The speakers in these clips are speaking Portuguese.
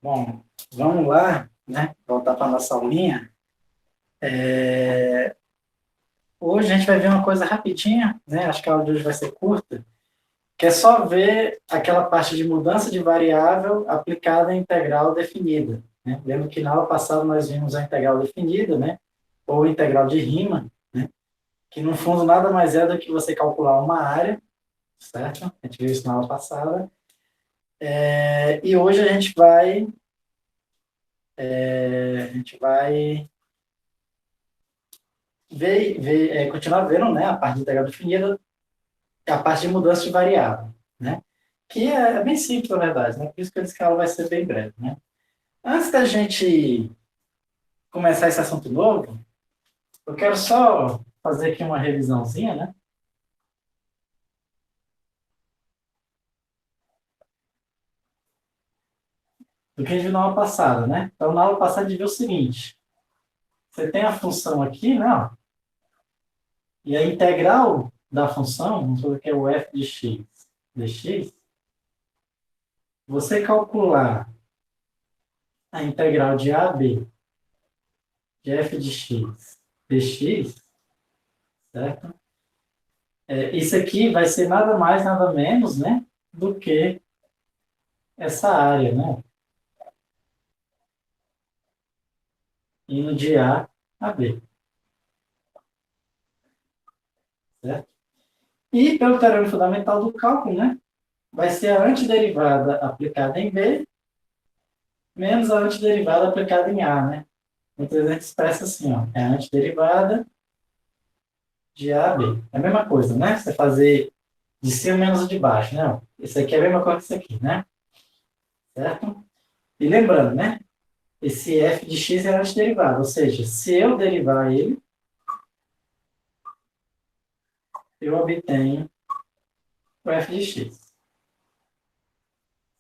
Bom, vamos lá, né? Voltar para a nossa aulinha. Hoje a gente vai ver uma coisa rapidinha, né? Acho que a aula de hoje vai ser curta, que é só ver aquela parte de mudança de variável aplicada em integral definida, né? Lembra que na aula passada nós vimos a integral definida, né? Ou integral de Riemann, né? Que no fundo nada mais é do que você calcular uma área, certo? A gente viu isso na aula passada. E hoje a gente vai continuar vendo, né, a parte de integral definida, a parte de mudança de variável, né? Que é bem simples, na verdade, né? Por isso que eu disse que a aula vai ser bem breve, né? Antes da gente começar esse assunto novo, eu quero só fazer aqui uma revisãozinha, né? Do que a gente viu na aula passada, né? Então, na aula passada a gente viu o seguinte: você tem a função aqui, né? Ó, e a integral da função, vamos fazer que é o f de x dx, você calcular a integral de a a b de f de x dx, certo? Isso aqui vai ser nada mais, nada menos, né, do que essa área, né, indo de A a B, certo? E pelo teorema fundamental do cálculo, né, vai ser a antiderivada aplicada em B menos a antiderivada aplicada em A, né? Então a gente expressa assim, ó, é a antiderivada de A a B. É a mesma coisa, né? Você fazer de cima menos o de baixo, né? Isso aqui é a mesma coisa que isso aqui, né? Certo? E lembrando, né? Esse f de x é antiderivado, ou seja, se eu derivar ele, eu obtenho o f de x,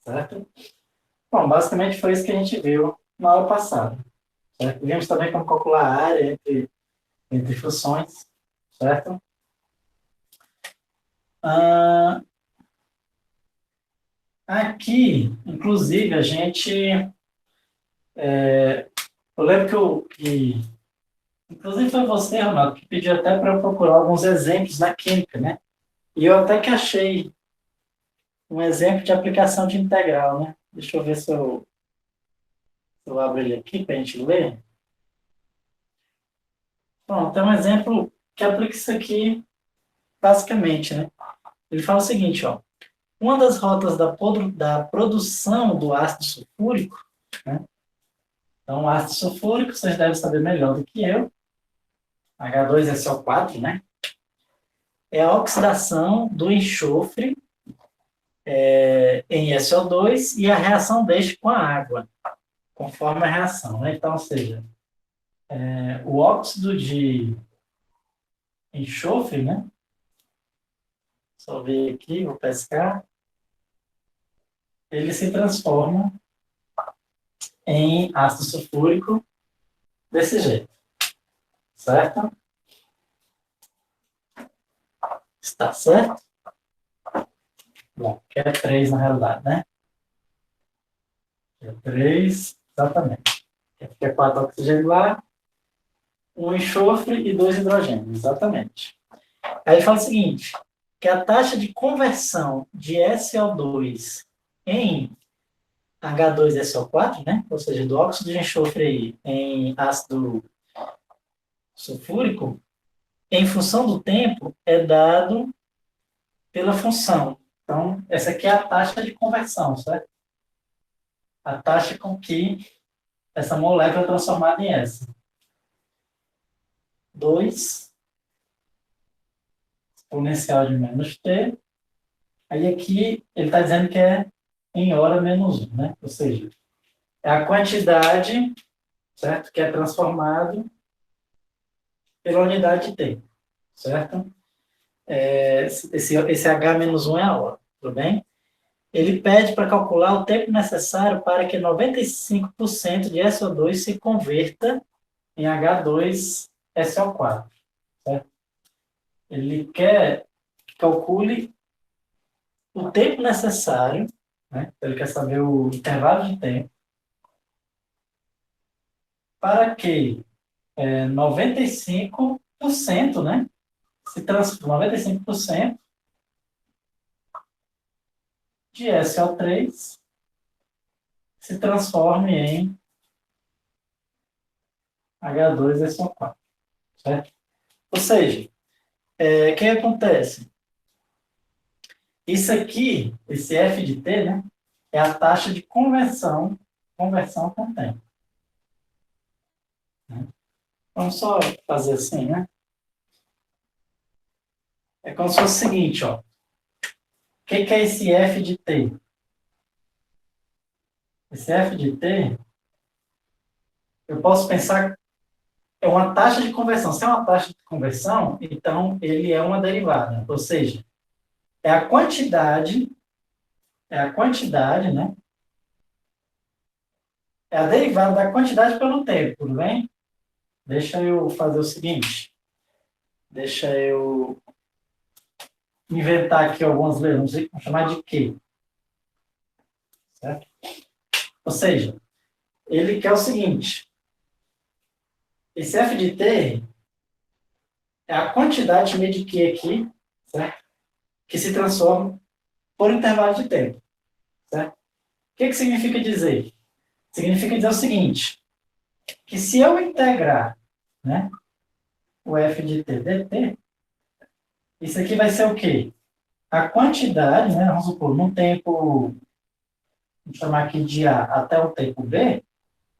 certo? Bom, basicamente foi isso que a gente viu na aula passada, certo? Vimos também como calcular a área entre funções, certo? Ah, aqui, inclusive, a gente... Eu lembro inclusive foi você, Ronaldo, que pediu até para eu procurar alguns exemplos na química, né? E eu até que achei um exemplo de aplicação de integral, né? Deixa eu ver se eu abro ele aqui para a gente ler. Bom, tem um exemplo que aplica isso aqui basicamente, né? Ele fala o seguinte, ó. Uma das rotas da produção do ácido sulfúrico, né? Então, o ácido sulfúrico, vocês devem saber melhor do que eu, H2SO4, né? É a oxidação do enxofre em SO2 e a reação deste com a água, conforme a reação, né? Então, ou seja, o óxido de enxofre, né? Só ver aqui, vou pescar. Ele se transforma em ácido sulfúrico desse jeito, certo? Está certo? Bom, que é 3 na realidade, né? Que é 3, exatamente. Aqui é 4 oxigênio lá, um enxofre e 2 hidrogênios, exatamente. Aí ele fala o seguinte, que a taxa de conversão de SO2 em H2SO4, né? Ou seja, do óxido de enxofre em ácido sulfúrico, em função do tempo, é dado pela função. Então, essa aqui é a taxa de conversão, certo? A taxa com que essa molécula é transformada em essa. 2 exponencial de menos t. Aí aqui ele está dizendo que é em hora menos 1, né? Ou seja, é a quantidade, certo? Que é transformado pela unidade de tempo, certo? Esse H-1 é a hora, tudo bem? Ele pede para calcular o tempo necessário para que 95% de SO2 se converta em H2SO4, certo? Ele quer que calcule o tempo necessário, né? Ele quer saber o intervalo de tempo para que 95%, né? 95% de SO3 se transforme em H2SO4, certo? Ou seja, o que acontece? Isso aqui, esse F de T, né, é a taxa de conversão com tempo. Né? Vamos só fazer assim, né? É como se fosse o seguinte, ó. O que é esse F de T? Esse F de T, eu posso pensar, é uma taxa de conversão. Se é uma taxa de conversão, então ele é uma derivada. Ou seja, é a quantidade, né? É a derivada da quantidade pelo tempo, tudo bem? Deixa eu fazer o seguinte. Deixa eu inventar aqui algumas letras. Vamos chamar de Q. Certo? Ou seja, ele quer o seguinte. Esse F de T é a quantidade de Q aqui, certo? Que se transforma por intervalo de tempo. Certo? O que significa dizer? Significa dizer o seguinte, que se eu integrar, né, o F de T dt, isso aqui vai ser o quê? A quantidade, né, vamos supor, no tempo, vamos chamar aqui de A até o tempo B,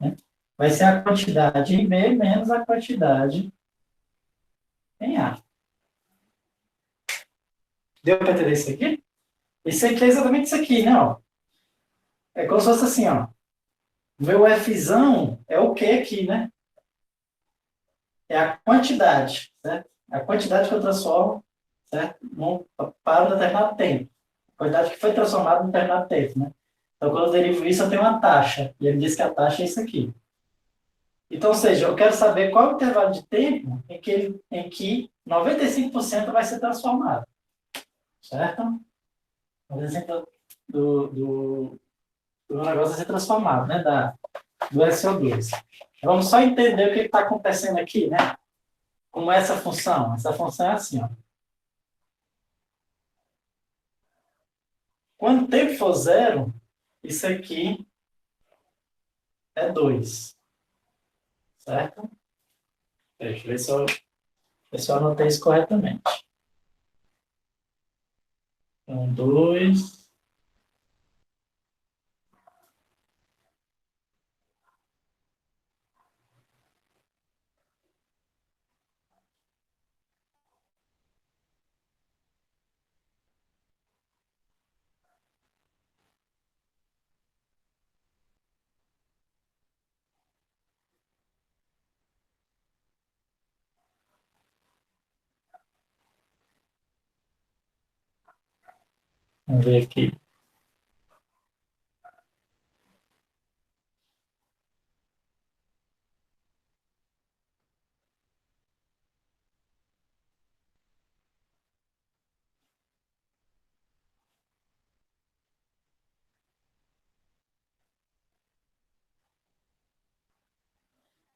né, vai ser a quantidade em B menos a quantidade em A. Deu para entender isso aqui? Isso aqui é exatamente isso aqui, né? Ó. É como se fosse assim, ó. Meu Fzão é o que aqui, né? É a quantidade, certo? A quantidade que eu transformo, certo? Para um determinado tempo. A quantidade que foi transformada em um determinado tempo, né? Então, quando eu derivo isso, eu tenho uma taxa. E ele diz que a taxa é isso aqui. Então, ou seja, eu quero saber qual é o intervalo de tempo em que 95% vai ser transformado. Certo? 95% do negócio vai ser transformado, né? Do SO2. Vamos só entender o que está acontecendo aqui, né? Como é essa função? Essa função é assim, ó. Quando o tempo for zero, isso aqui é 2. Certo? Deixa eu ver se eu anotei isso corretamente. 2. Vamos ver aqui.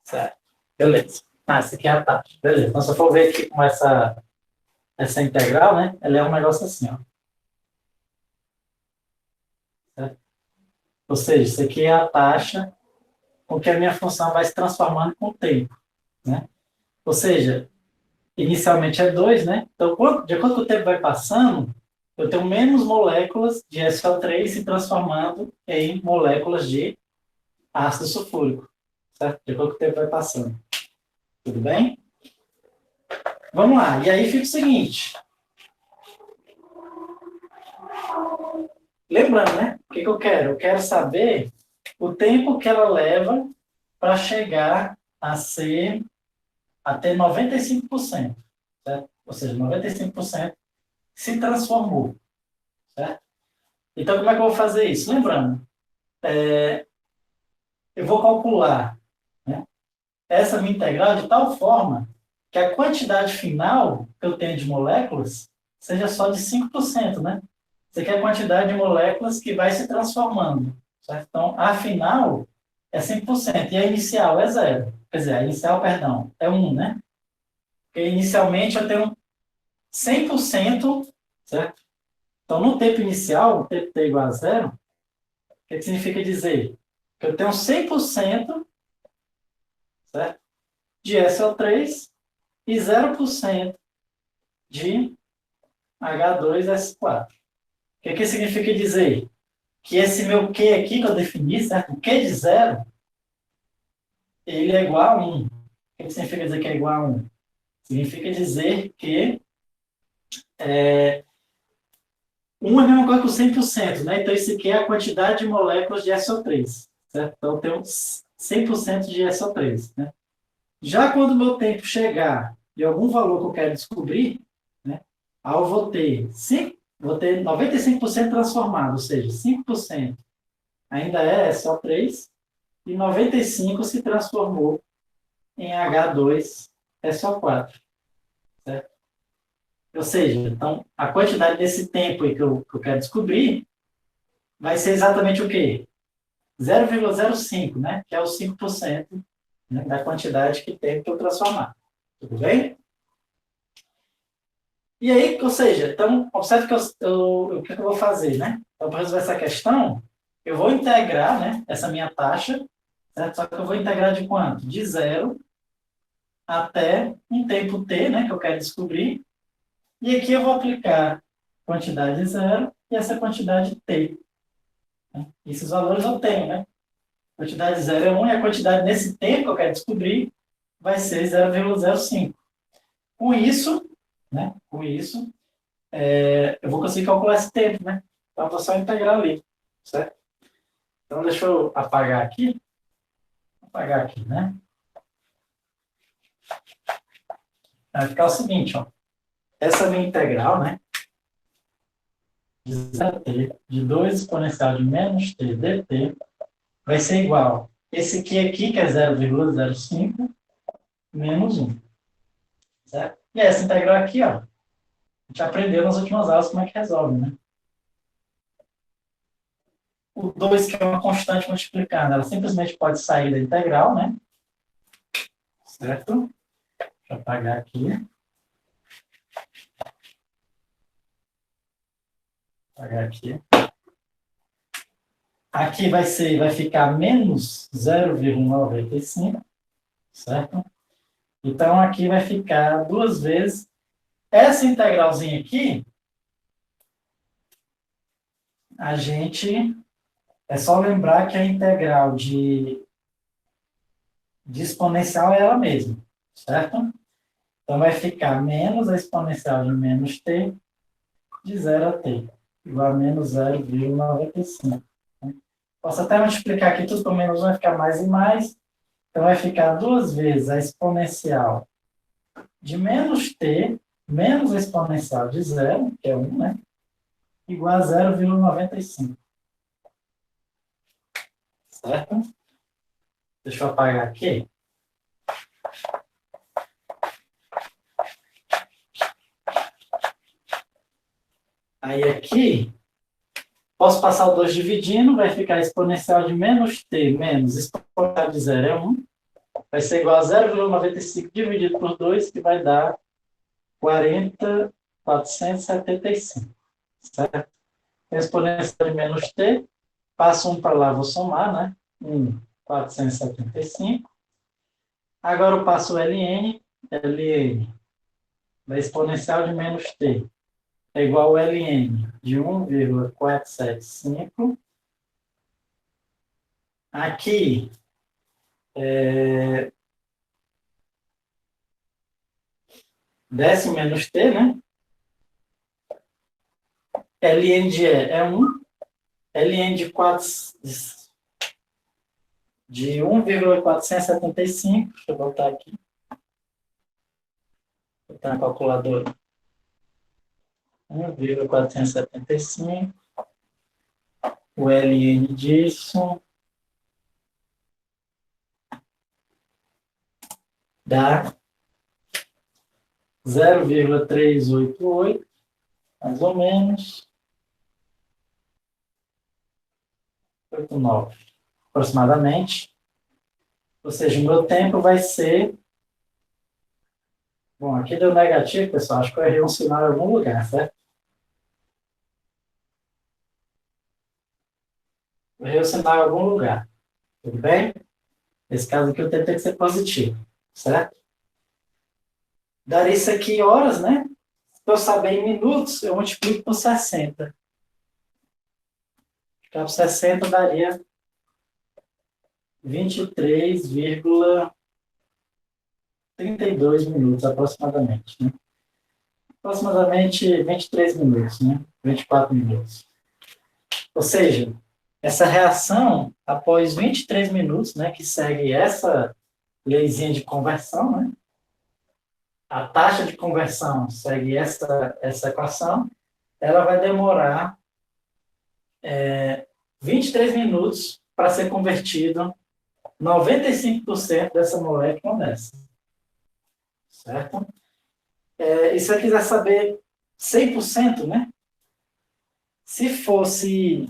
Certo. Beleza. Essa aqui é a taxa. Beleza. Então, se eu for ver aqui com essa integral, né? Ela é um negócio assim, ó. Certo? Ou seja, isso aqui é a taxa com que a minha função vai se transformando com o tempo, né? Ou seja, inicialmente é 2, né? Então, de acordo com o tempo vai passando, eu tenho menos moléculas de SO3 se transformando em moléculas de ácido sulfúrico, certo? De acordo com o tempo vai passando. Tudo bem? Vamos lá. E aí fica o seguinte. Lembrando, né? O que eu quero? Eu quero saber o tempo que ela leva para chegar a ter 95%, certo? Ou seja, 95% se transformou, certo? Então, como é que eu vou fazer isso? Lembrando, eu vou calcular, né, essa minha integral de tal forma que a quantidade final que eu tenho de moléculas seja só de 5%, né? Isso aqui é a quantidade de moléculas que vai se transformando, certo? Então, a final é 5%, e a inicial é zero. Quer dizer, a inicial, perdão, é 1, né? Porque inicialmente eu tenho 100%, certo? Então, no tempo inicial, o tempo t igual a zero, o que significa dizer? Que eu tenho 100%, certo? De SO3 e 0% de H2S4. O que significa dizer? Que esse meu Q aqui que eu defini, certo? O Q de zero, ele é igual a 1. O que significa dizer que é igual a 1? Significa dizer que 1 é a mesma coisa que o 100%, né? Então, isso aqui é a quantidade de moléculas de SO3, certo? Então, eu tenho 100% de SO3, né? Já quando o meu tempo chegar de algum valor que eu quero descobrir, né? Aí eu vou ter 95% transformado, ou seja, 5% ainda é SO3 e 95% se transformou em H2SO4, certo? Ou seja, então, a quantidade desse tempo aí que eu quero descobrir vai ser exatamente o quê? 0,05, né? Que é os 5%, né, da quantidade que tem para eu transformar. Tudo bem? E aí, ou seja, então, observe que o que eu vou fazer, né? Então, para resolver essa questão, eu vou integrar, né, essa minha taxa, certo? Só que eu vou integrar de quanto? De zero até um tempo t, né, que eu quero descobrir. E aqui eu vou aplicar quantidade zero e essa quantidade t. Né? Esses valores eu tenho, né? Quantidade zero é 1 e a quantidade nesse tempo que eu quero descobrir vai ser 0,05. Com isso, né? Com isso, eu vou conseguir calcular esse tempo, né? Então, eu vou só integrar ali, certo? Então, deixa eu apagar aqui. Vou apagar aqui, né? Vai ficar o seguinte, ó. Essa minha integral, né? De 0t, de 2 exponencial de menos t dt, vai ser igual. Esse aqui que é 0,05, menos 1. Certo? E essa integral aqui, ó, a gente aprendeu nas últimas aulas como é que resolve, né? O 2, que é uma constante multiplicando, ela simplesmente pode sair da integral, né? Certo? Deixa eu apagar aqui. Apagar aqui. Aqui vai ficar menos 0,95, certo? Então, aqui vai ficar duas vezes. Essa integralzinha aqui, a gente... É só lembrar que a integral de exponencial é ela mesma, certo? Então, vai ficar menos a exponencial de menos t de 0 a t, igual a menos 0,95. Posso até multiplicar aqui tudo com menos 1, vai ficar mais e mais. Então, vai ficar duas vezes a exponencial de menos t, menos a exponencial de zero, que é 1, né? Igual a 0,95. Certo? Deixa eu apagar aqui. Aí aqui, posso passar o 2 dividindo, vai ficar exponencial de menos t menos exponencial de zero é 1. Vai ser igual a 0,95 dividido por 2, que vai dar 40.475. Certo? Exponencial de menos t, passo 1 para lá, vou somar, né? 1,475. Agora eu passo o ln da exponencial de menos t é igual ao ln de 1,475. Aqui, décimo menos t, né? ln de E é 1, ln de 1,475, deixa eu botar aqui, botar na calculadora, 1,475, o ln disso dá 0,388, mais ou menos, 89, aproximadamente. Ou seja, o meu tempo vai ser... Bom, aqui deu negativo, pessoal. Acho que eu errei um sinal em algum lugar, certo? Eu errei o sinal em algum lugar. Tudo bem? Nesse caso aqui, o tempo tem que ser positivo, certo? Daria isso aqui em horas, né? Para eu saber em minutos, eu multiplico por 60. Então, 60 daria 23,32 minutos, aproximadamente, né? Aproximadamente 23 minutos, né? 24 minutos. Ou seja, essa reação, após 23 minutos, né, que segue essa leizinha de conversão, né? A taxa de conversão segue essa equação, ela vai demorar 23 minutos para ser convertido 95% dessa molécula nessa. Certo? E se eu quiser saber 100%, né? Se fosse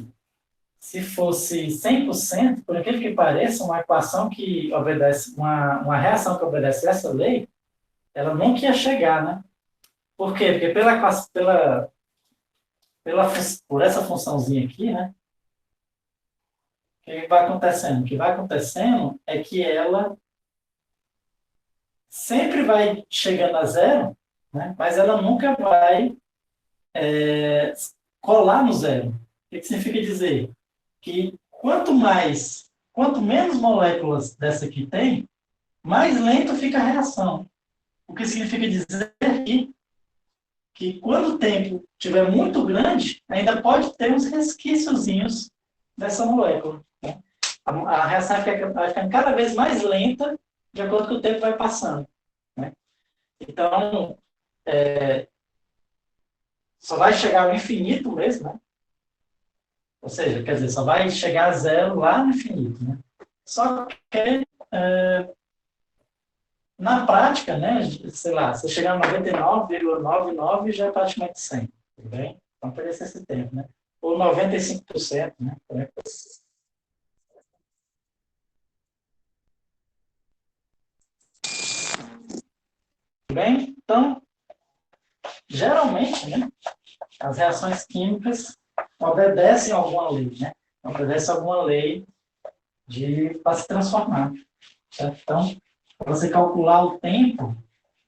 100%, por aquilo que pareça, uma equação que obedece, uma reação que obedece essa lei, ela nunca ia chegar, né? Por quê? Porque por essa funçãozinha aqui, né? O que vai acontecendo? O que vai acontecendo é que ela sempre vai chegando a zero, né? Mas ela nunca vai colar no zero. O que significa dizer? Que quanto menos moléculas dessa aqui tem, mais lento fica a reação. O que significa dizer que quando o tempo estiver muito grande, ainda pode ter uns resquíciozinhos dessa molécula. Né? A reação vai ficando cada vez mais lenta de acordo com o tempo vai passando. Né? Então, só vai chegar ao infinito mesmo, né? Ou seja, quer dizer, só vai chegar a zero lá no infinito. Né? Só que, na prática, né, sei lá, se chegar a 99,99 já é praticamente 100, tudo bem? Então, poderia ser esse tempo, né? Ou 95%, né? Tudo bem? Então, geralmente, né, as reações químicas obedecem a alguma lei, né? Obedecem a alguma lei para se transformar. Certo? Então, para você calcular o tempo,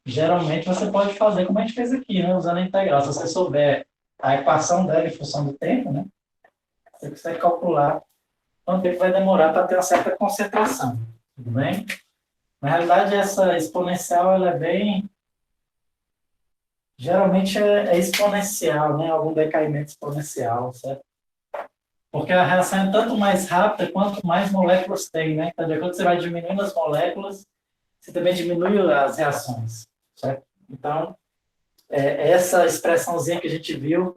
geralmente você pode fazer como a gente fez aqui, né? Usando a integral. Se você souber a equação dela em função do tempo, né? Você consegue calcular quanto tempo vai demorar para ter uma certa concentração. Tudo bem? Na realidade, essa exponencial ela é bem... Geralmente é exponencial, né? Algum decaimento exponencial, certo? Porque a reação é tanto mais rápida quanto mais moléculas tem, né? Então, de acordo com você vai diminuindo as moléculas, você também diminui as reações, certo? Então, essa expressãozinha que a gente viu,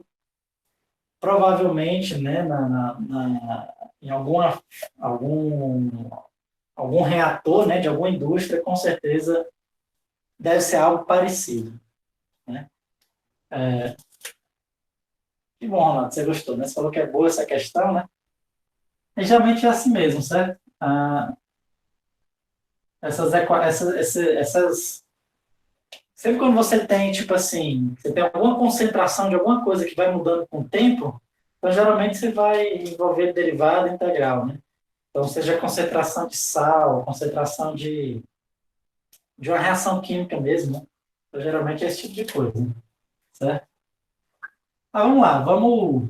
provavelmente, né, em algum reator, né, de alguma indústria, com certeza deve ser algo parecido, né? Que bom, Ronaldo, você gostou, né? Você falou que é boa essa questão, né? E geralmente é assim mesmo, certo? Essas sempre quando você tem, tipo assim, você tem alguma concentração de alguma coisa que vai mudando com o tempo, então geralmente você vai envolver derivada integral, né? Então, seja concentração de sal, concentração de uma reação química mesmo, né? Então, geralmente é esse tipo de coisa, né? Certo? Vamos lá, vamos...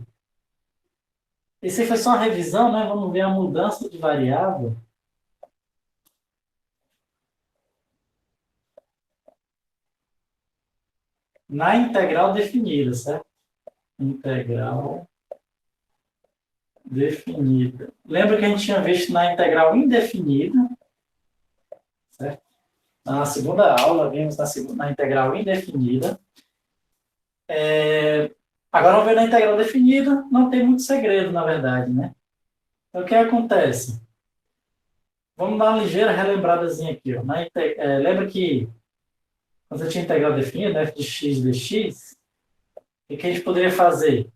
Esse foi só uma revisão, né? Vamos ver a mudança de variável. Na integral definida, certo? Integral definida. Lembra que a gente tinha visto na integral indefinida, certo? Na segunda aula, vimos na integral indefinida. Agora vamos ver na integral definida, não tem muito segredo, na verdade, né? Então, o que acontece? Vamos dar uma ligeira relembradazinha aqui. Ó. Lembra que quando você tinha integral definida, f de x dx, o que a gente poderia fazer?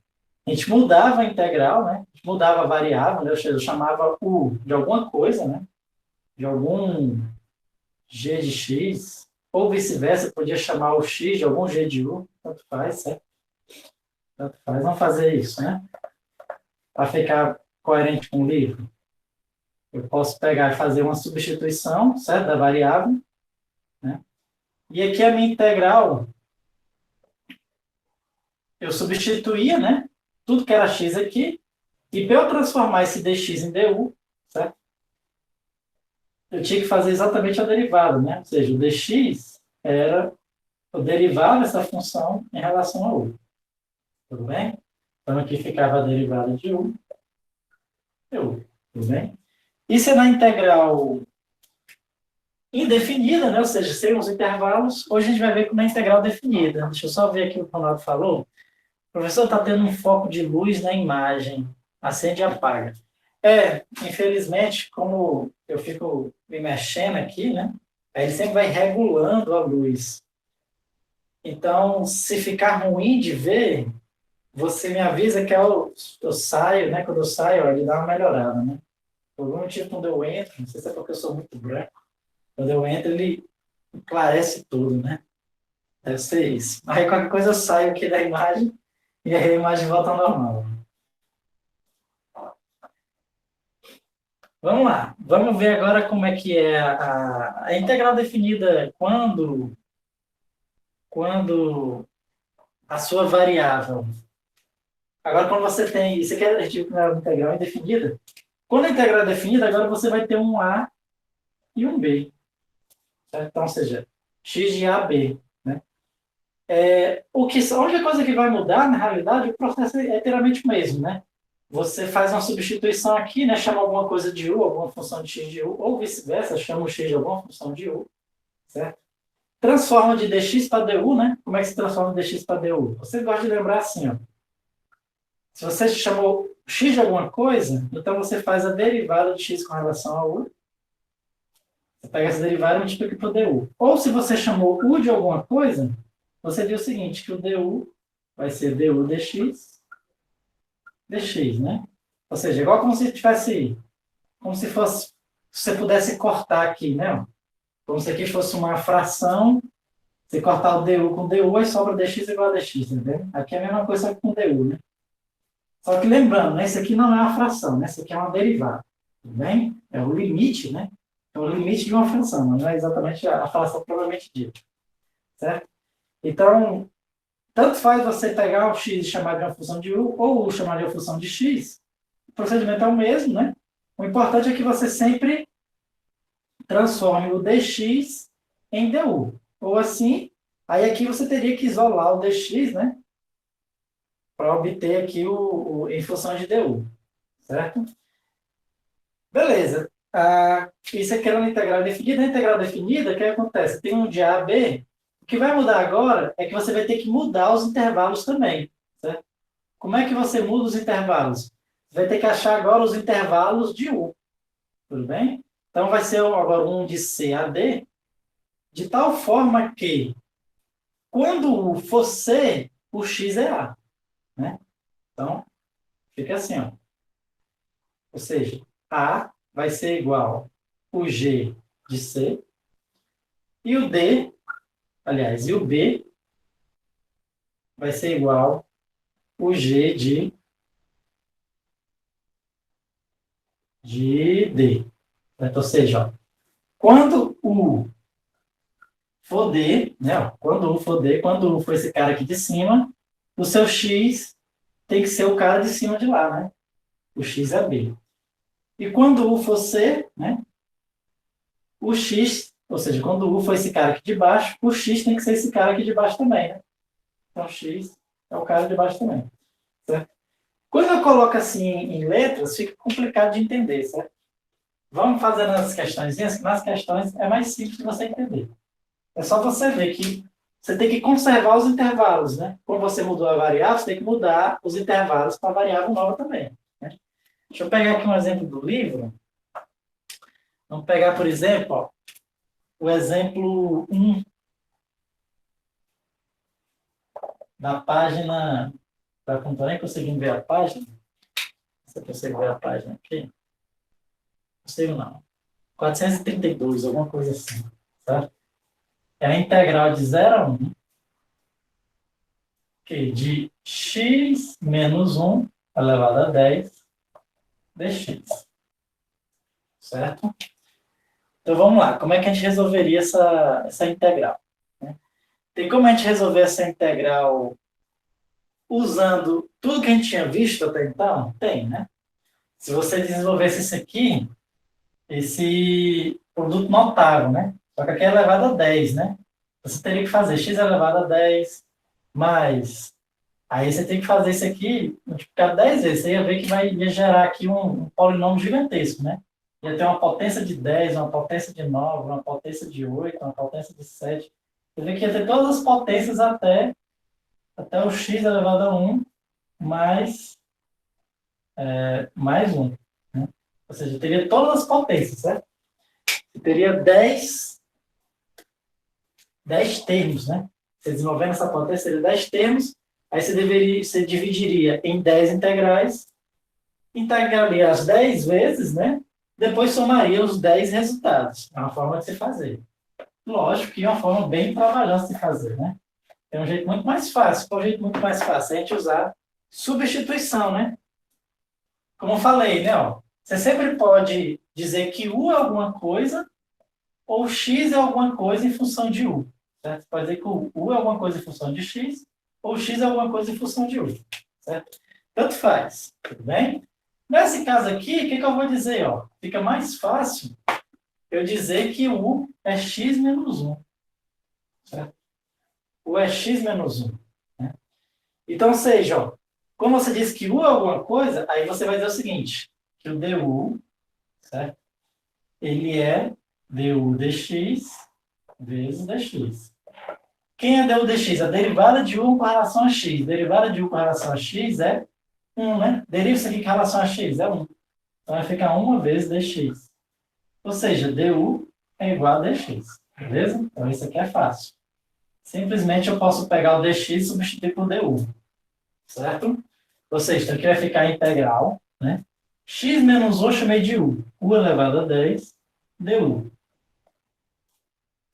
A gente mudava a integral, né? A gente mudava a variável, né? Eu chamava u de alguma coisa, né? de algum g de x, ou vice-versa, podia chamar o x de algum g de u, tanto faz, certo? Tanto faz. Vamos fazer isso, né? Para ficar coerente com o livro. Eu posso pegar e fazer uma substituição, certo? Da variável, né? E aqui a minha integral, eu substituía, né? Tudo que era x aqui, e para eu transformar esse dx em du, certo? Eu tinha que fazer exatamente a derivada, né? Ou seja, o dx era o derivado dessa função em relação a u. Tudo bem? Então aqui ficava a derivada de u, du. Tudo bem? Isso é na integral indefinida, né? Ou seja, sem os intervalos. Hoje a gente vai ver como é a integral definida. Deixa eu só ver aqui o que o Ronaldo falou. O professor está tendo um foco de luz na imagem. Acende e apaga. Infelizmente, como eu fico me mexendo aqui, né? Aí ele sempre vai regulando a luz. Então, se ficar ruim de ver, você me avisa que eu saio, né? Quando eu saio, ó, ele dá uma melhorada, né? Por algum motivo, quando eu entro, não sei se é porque eu sou muito branco, quando eu entro, ele esclarece tudo, né? Deve ser isso. Aí qualquer coisa eu saio aqui da imagem e aí a imagem volta ao normal. Vamos lá. Vamos ver agora como é que é a integral definida quando a sua variável. Agora, quando você tem. Isso aqui é tipo uma integral indefinida. Quando a integral é definida, agora você vai ter um A e um B. Certo? Então, ou seja, x de A, B. Né? A única coisa que vai mudar, na realidade, o processo é inteiramente o mesmo, né? Você faz uma substituição aqui, né? Chama alguma coisa de u, alguma função de x de u, ou vice-versa, chama o x de alguma função de u, certo? Transforma de dx para du, né? Como é que se transforma de dx para du? Você gosta de lembrar assim, ó. Se você chamou x de alguma coisa, então você faz a derivada de x com relação a u. Você pega essa derivada e multiplica por du. Ou se você chamou u de alguma coisa, você diz o seguinte, que o du vai ser du dx, né? Ou seja, igual como se tivesse, como se fosse, se você pudesse cortar aqui, né? Como se aqui fosse uma fração, você cortar o du com du, aí sobra dx igual a dx, entendeu? Aqui é a mesma coisa com du, né? Só que lembrando, né, isso aqui não é uma fração, né? Isso aqui é uma derivada, tudo bem? É o limite, né? É o limite de uma fração, mas não é exatamente a fração propriamente dita, certo? Então, tanto faz você pegar o x e chamar de uma função de u, ou u chamar de uma função de x, o procedimento é o mesmo, né? O importante é que você sempre transforme o dx em du. Ou assim, aí aqui você teria que isolar o dx, né? Para obter aqui em função de du, certo? Beleza. Isso aqui era uma integral definida. A integral definida, o que acontece? Tem um de A a B. O que vai mudar agora é que você vai ter que mudar os intervalos também, certo? Como é que você muda os intervalos? Você vai ter que achar agora os intervalos de U, tudo bem? Então, vai ser agora um de C a D, de tal forma que, quando U for C, o X é A, né? Então, fica assim, ó. Ou seja, A vai ser igual o G de C, e o D, aliás, e o B vai ser igual o G de D. Ou seja, ó, quando o for D, né? Quando U for D, quando U for esse cara aqui de cima, o seu X tem que ser o cara de cima de lá, né? O X é B. E quando U for C, né? O X, ou seja, quando U for esse cara aqui de baixo, o X tem que ser esse cara aqui de baixo também, né? Então, X é o cara de baixo também, certo? Quando eu coloco assim em letras, fica complicado de entender, certo? Vamos fazendo as questões, que nas questões é mais simples de você entender. É só você ver que você tem que conservar os intervalos, né? Quando você mudou a variável, você tem que mudar os intervalos para a variável nova também. Né? Deixa eu pegar aqui um exemplo do livro. Vamos pegar, por exemplo, ó, o exemplo 1 da página. Tá, não estou nem conseguindo ver a página. Você consegue ver a página aqui? Não consigo, não. 432, alguma coisa assim, tá? É a integral de 0 a 1, de x menos 1 elevado a 10 dx, certo? Então vamos lá, como é que a gente resolveria essa integral? Né? Tem como a gente resolver essa integral usando tudo que a gente tinha visto até então? Tem, né? Se você desenvolvesse isso aqui, esse produto notável, né? Só que aqui é elevado a 10, né? Você teria que fazer x elevado a 10 mais... Aí você tem que fazer isso aqui multiplicado 10 vezes. Você ia ver que ia gerar aqui um polinômio gigantesco, né? Ia ter uma potência de 10, uma potência de 9, uma potência de 8, uma potência de 7. Você vê que ia ter todas as potências até o x elevado a 1 mais 1. Né? Ou seja, teria todas as potências, certo? Você teria 10 termos, né? Você desenvolvendo essa potência, seria 10 termos. Aí você dividiria em 10 integrais, integraria as 10 vezes, né? Depois somaria os 10 resultados. É uma forma de se fazer. Lógico que é uma forma bem trabalhosa de se fazer, né? É um jeito muito mais fácil. Qual é o jeito muito mais fácil? É a gente usar substituição, né? Como eu falei, né? Ó, você sempre pode dizer que U é alguma coisa ou X é alguma coisa em função de U. Certo? Você pode dizer que o U é alguma coisa em função de X ou X é alguma coisa em função de U. Certo? Tanto faz. Tudo bem? Nesse caso aqui, o que eu vou dizer? Ó? Fica mais fácil eu dizer que o U é X menos 1. Certo? U é X menos 1. Né? Então, ou seja, ó, como você disse que U é alguma coisa, aí você vai dizer o seguinte, que o du, certo? Ele é du dx vezes dx. Quem é du dx? A derivada de U com relação a x. Derivada de U com relação a x é 1, né? Deriva isso aqui com relação a x, é 1. Então vai ficar 1 vezes dx. Ou seja, du é igual a dx. Beleza? Então isso aqui é fácil. Simplesmente eu posso pegar o dx e substituir por du. Certo? Ou seja, então aqui vai ficar a integral, né? X menos 1 eu chamei de U. U elevado a 10 du.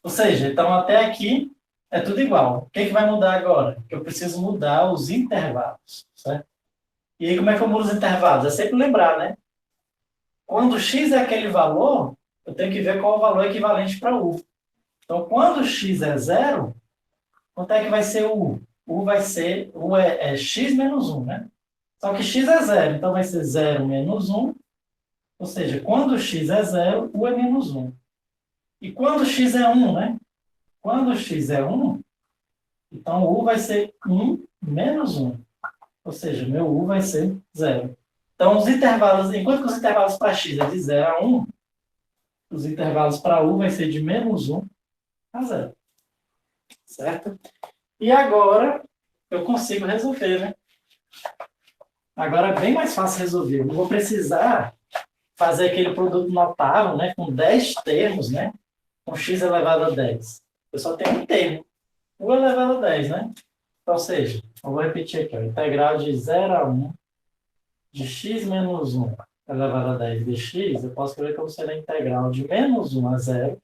Ou seja, então até aqui é tudo igual. O que vai mudar agora? Que eu preciso mudar os intervalos, certo? E aí como é que eu mudo os intervalos? É sempre lembrar, né? Quando x é aquele valor, eu tenho que ver qual é o valor equivalente para U. Então, quando x é 0, quanto é que vai ser o U? U é x menos 1, né? Só que x é 0, então vai ser 0 menos 1. Ou seja, quando x é 0, U é menos 1. E quando x é 1, né? Quando x é 1, então U vai ser 1 menos 1. Ou seja, meu U vai ser 0. Então, os intervalos, enquanto que os intervalos para x é de 0 a 1, os intervalos para U vai ser de menos 1 a 0. Certo? E agora eu consigo resolver, né? Agora é bem mais fácil resolver. Eu não vou precisar fazer aquele produto notável, né? Com 10 termos, né? Com x elevado a 10. Eu só tenho um termo. U elevado a 10, né? Então, ou seja, eu vou repetir aqui. Ó, integral de 0 a 1 de x menos 1 elevado a 10 dx, eu posso escrever como sendo a integral de menos 1 a 0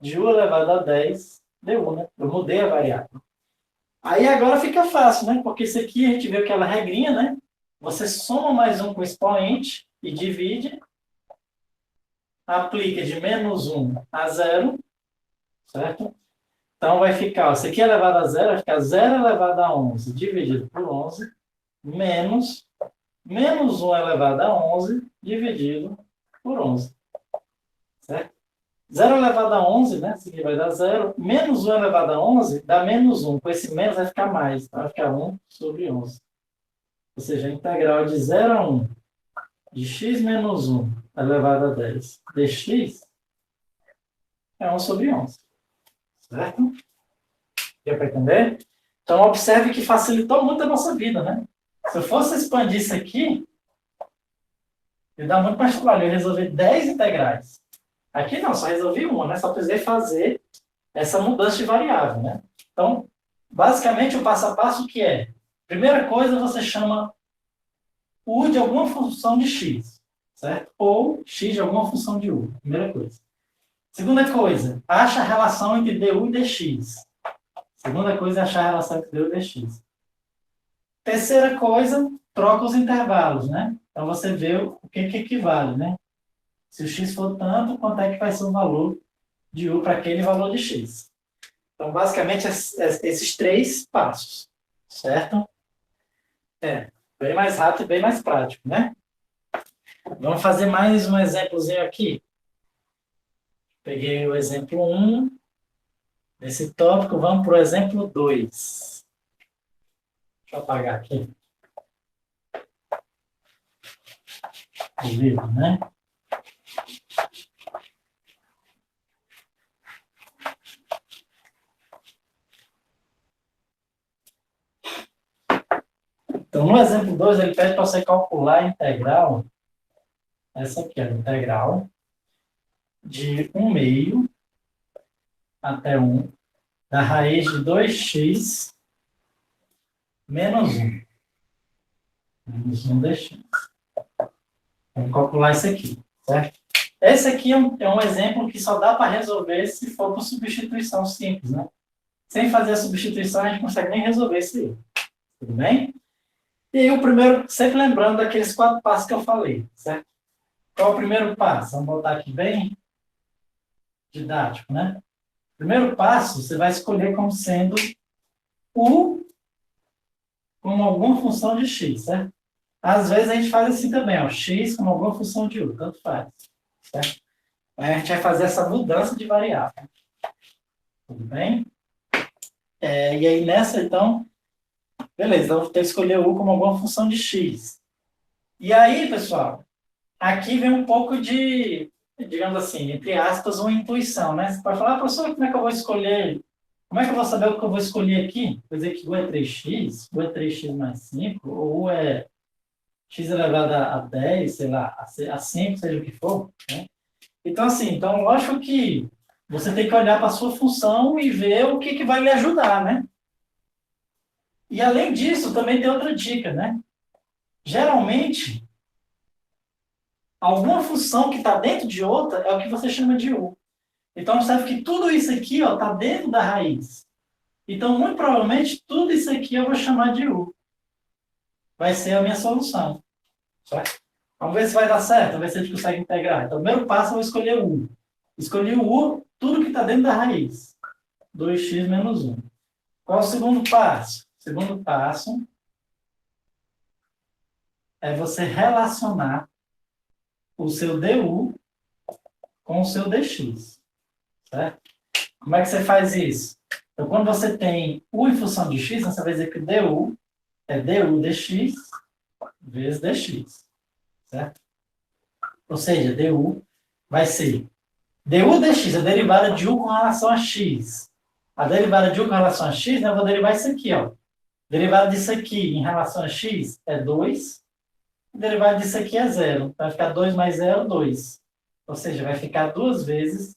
de u elevado a 10 du, né? Eu mudei a variável. Aí agora fica fácil, né? Porque isso aqui a gente viu aquela regrinha, né? Você soma mais um com o expoente e divide, aplica de menos 1 a 0, certo? Então vai ficar, ó, isso aqui elevado a 0, vai ficar 0 elevado a 11 dividido por 11, menos 1 elevado a 11 dividido por 11. Certo? 0 elevado a 11, né? Isso aqui vai dar 0. Menos 1 elevado a 11 dá menos 1. Com esse menos vai ficar mais. Então vai ficar 1 sobre 11. Ou seja, a integral de 0 a 1 de x menos 1 elevado a 10 dx é 1 sobre 11. Certo? Deu para entender? Então, observe que facilitou muito a nossa vida, né? Se eu fosse expandir isso aqui, ia dar muito mais trabalho. Eu ia resolver 10 integrais. Aqui não, só resolvi uma, né? Só precisei fazer essa mudança de variável, né? Então, basicamente, o passo a passo que é? Primeira coisa, você chama U de alguma função de x. certo? Ou x de alguma função de u, primeira coisa. Segunda coisa, acha a relação entre du e dx. Segunda coisa é achar a relação entre du e dx. Terceira coisa, troca os intervalos, né? Então você vê o que equivale, né? Se o x for tanto, quanto é que vai ser o valor de u para aquele valor de x. Então, basicamente, esses três passos, certo? Bem mais rápido e bem mais prático, né? Vamos fazer mais um exemplozinho aqui. Peguei o exemplo 1 desse tópico, vamos para o exemplo 2. Deixa eu apagar aqui o livro, né? Então, no exemplo 2, ele pede para você calcular a integral, essa aqui é a integral, de 1 meio até 1, da raiz de 2x menos 1. Menos 1 dx. Vamos calcular isso aqui, certo? Esse aqui é um exemplo que só dá para resolver se for por substituição simples, né? Sem fazer a substituição, a gente não consegue nem resolver isso aí. Tudo bem? E o primeiro, sempre lembrando daqueles 4 passos que eu falei, certo? Qual é o primeiro passo? Vamos botar aqui bem didático, né? Primeiro passo, você vai escolher como sendo u como alguma função de x, certo? Às vezes a gente faz assim também, ó, x como alguma função de u, tanto faz, certo? Aí a gente vai fazer essa mudança de variável. Tudo bem? E aí nessa, então, beleza, então eu vou ter que escolher u como alguma função de x. E aí, pessoal, aqui vem um pouco de, digamos assim, entre aspas, uma intuição, né? Você pode falar, professor, como é que eu vou escolher? Como é que eu vou saber o que eu vou escolher aqui? Vou dizer que u é 3x, u é 3x mais 5, ou u é x elevado a 10, sei lá, a 5, seja o que for, né? Então, assim, então, lógico que você tem que olhar para a sua função e ver o que vai lhe ajudar, né? E, além disso, também tem outra dica, né? Geralmente, alguma função que está dentro de outra é o que você chama de u. Então, observe que tudo isso aqui está dentro da raiz. Então, muito provavelmente, tudo isso aqui eu vou chamar de u. Vai ser a minha solução. Certo? Vamos ver se vai dar certo, vamos ver se a gente consegue integrar. Então, o primeiro passo, eu vou escolher o u. Escolhi o u, tudo que está dentro da raiz. 2x menos 1. Qual é o segundo passo? O segundo passo é você relacionar o seu du com o seu dx. Certo? Como é que você faz isso? Então, quando você tem u em função de x, você vai dizer que o du é du dx vezes dx. Certo? Ou seja, du vai ser du dx, a derivada de u com relação a x. A derivada de u com relação a x, né, eu vou derivar isso aqui, ó. Derivada disso aqui em relação a x é 2. A derivada disso aqui é 0. Vai ficar 2 mais 0, 2. Ou seja, vai ficar 2 vezes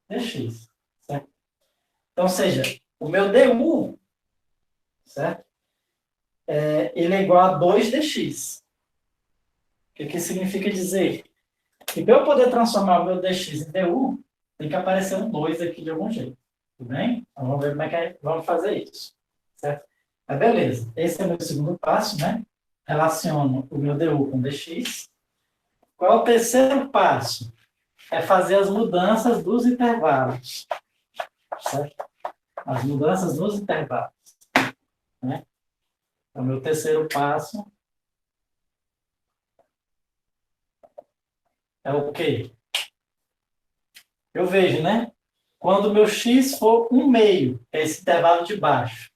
dx. Certo? Então, ou seja, o meu du, certo? Ele é igual a 2 dx. O que significa dizer? Que para eu poder transformar o meu dx em du, tem que aparecer um 2 aqui de algum jeito. Tudo bem? Então, vamos ver como é que vamos fazer isso. Certo? Mas beleza. Esse é o meu segundo passo, né? Relaciono o meu du com dx. Qual é o terceiro passo? É fazer as mudanças dos intervalos. Certo? As mudanças dos intervalos. Né? Então, meu terceiro passo é o quê? Eu vejo, né? Quando o meu x for 1 meio, é esse intervalo de baixo,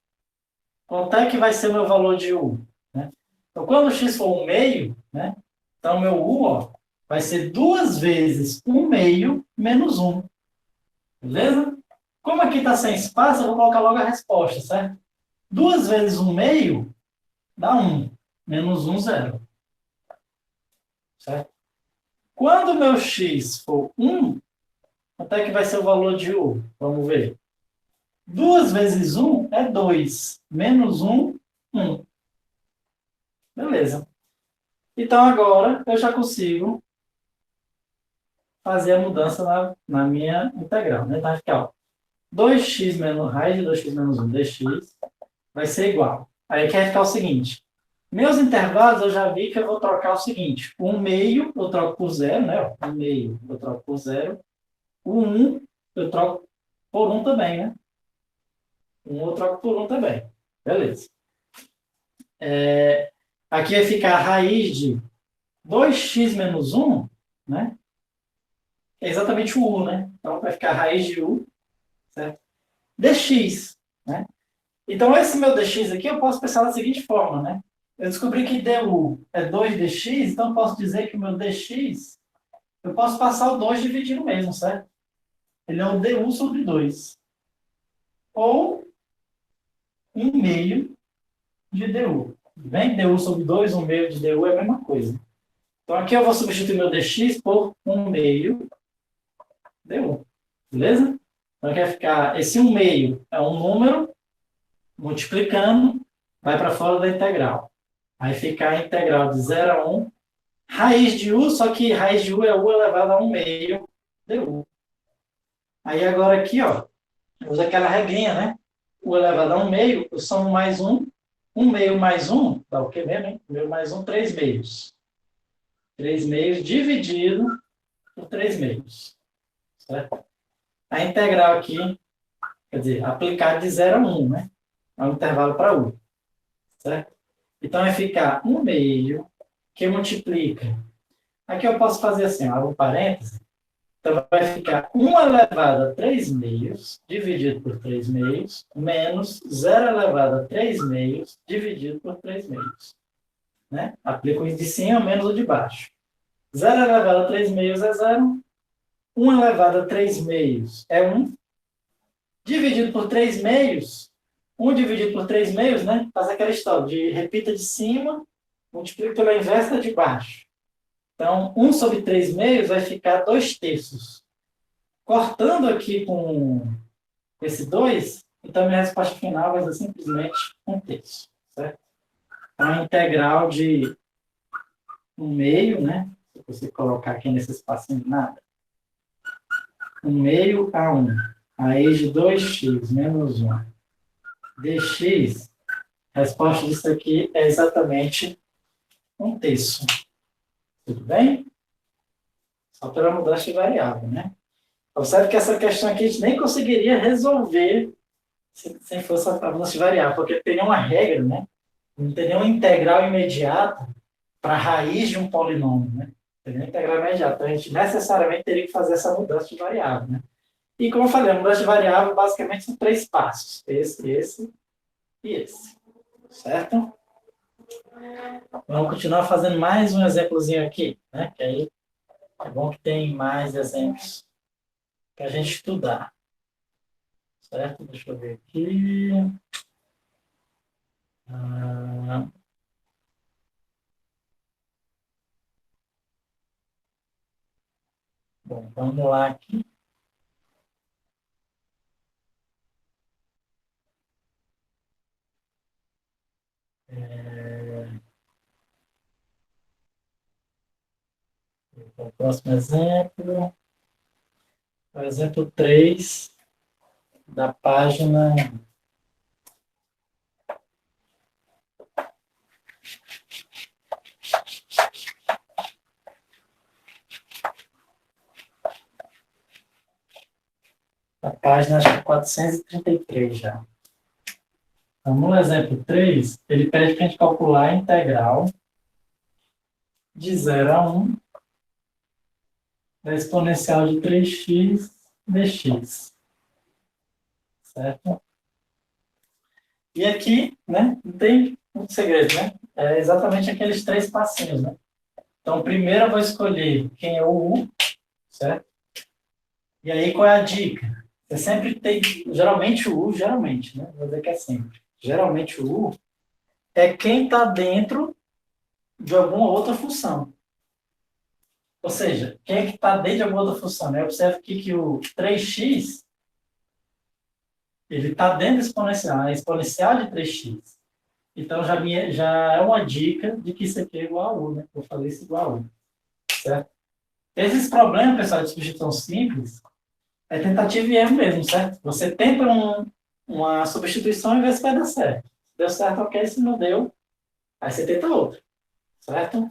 quanto é que vai ser o meu valor de u? Né? Então, quando o x for 1 meio, né? Então, meu u, ó, vai ser 2 vezes 1 meio menos 1. Beleza? Como aqui está sem espaço, eu vou colocar logo a resposta, certo? 2 vezes 1 meio dá 1. Menos 1, 0. Certo? Quando o meu x for 1, quanto é que vai ser o valor de u? Vamos ver. 2 vezes 1 é 2. Menos 1, 1. Beleza. Então, agora, eu já consigo fazer a mudança na minha integral, né? Então, vai ficar, ó, 2x menos raiz de 2x menos 1 dx vai ser igual. Aí quer ficar o seguinte, meus intervalos eu já vi que eu vou trocar o seguinte, o 1/2 eu troco por 0, né? O 1/2 eu troco por 0, o 1 eu troco por 1 também, né? O 1 eu troco por 1 também. Beleza. Aqui vai ficar a raiz de 2x menos 1, né? É exatamente o u, né? Então vai ficar a raiz de u, certo? Dx, né? Então esse meu dx aqui eu posso pensar da seguinte forma, né? Eu descobri que du é 2dx, então eu posso dizer que o meu dx, eu posso passar o 2 dividindo mesmo, certo? Ele é o du sobre 2. Ou 1/2 de du. Vem du sobre 2, 1/2 de du é a mesma coisa. Então aqui eu vou substituir meu dx por 1/2 du. Beleza? Então vai ficar, esse 1/2 é um número, multiplicando, vai para fora da integral. Aí fica a integral de 0 a 1, raiz de u, só que raiz de u é u elevado a 1/2 du. Aí agora aqui, ó, usa aquela regrinha, né? U elevado a 1/2, eu somo mais 1, 1/2 mais 1, dá o que mesmo, hein? 1/2 mais 1, 3/2. 3/2 dividido por 3/2. Certo? A integral aqui, quer dizer, aplicar de 0 a 1, né? É um intervalo para u. Certo? Então vai ficar 1/2 que multiplica. Aqui eu posso fazer assim, ó, um parêntese. Então vai ficar 1 elevado a 3/2 dividido por 3/2 menos 0 elevado a 3/2 dividido por 3/2. Né? Aplico o de cima menos o de baixo. 0 elevado a 3/2 é 0. 1 elevado a 3/2 é 1. Dividido por 3/2, 1 dividido por 3/2, né? Faz aquela história de repita de cima, multiplica pela inversa de baixo. Então, 1 sobre 3/2 vai ficar 2/3. Cortando aqui com esse 2, então minha resposta final vai ser simplesmente 1/3. Certo? Então, a integral de 1/2, né? Se você colocar aqui nesse espacinho de nada. 1/2 a 1. Raiz de 2x menos 1 dx, a resposta disso aqui é exatamente 1/3. Tudo bem? Só pela mudança de variável, né? Observe que essa questão aqui a gente nem conseguiria resolver sem fosse a mudança de variável, porque teria uma regra, né? Não teria uma integral imediata para a raiz de um polinômio, né? Teria uma integral imediata. Então, a gente necessariamente teria que fazer essa mudança de variável, né? E, como eu falei, a mudança de variável basicamente são 3 passos. Esse e esse. Certo? Vamos continuar fazendo mais um exemplozinho aqui, né? Que aí é bom que tem mais exemplos para a gente estudar. Certo? Deixa eu ver aqui. Bom, vamos lá aqui. O próximo exemplo. O exemplo 3 da página. Da página, acho que 433 já. Então, no exemplo 3, ele pede para a gente calcular a integral de 0 a 1 da exponencial de 3x dx. Certo? E aqui, né, não tem muito segredo, né? É exatamente aqueles 3 passinhos, né? Então, primeiro eu vou escolher quem é o u, certo? E aí, qual é a dica? Você sempre tem, geralmente o u, geralmente, né? Vou dizer que é sempre. Geralmente o u é quem está dentro de alguma outra função. Ou seja, quem é que está dentro de alguma outra função, né? Observe aqui que o 3x, ele está dentro do exponencial, é exponencial de 3x. Então, já é uma dica de que isso aqui é igual a U, né? Vou fazer isso igual a U, certo? Esses problemas, pessoal, de substituição simples, é tentativa e erro mesmo, certo? Você tenta uma substituição e vê se vai dar certo. Se deu certo, ok. Se não deu, aí você tenta outro, certo?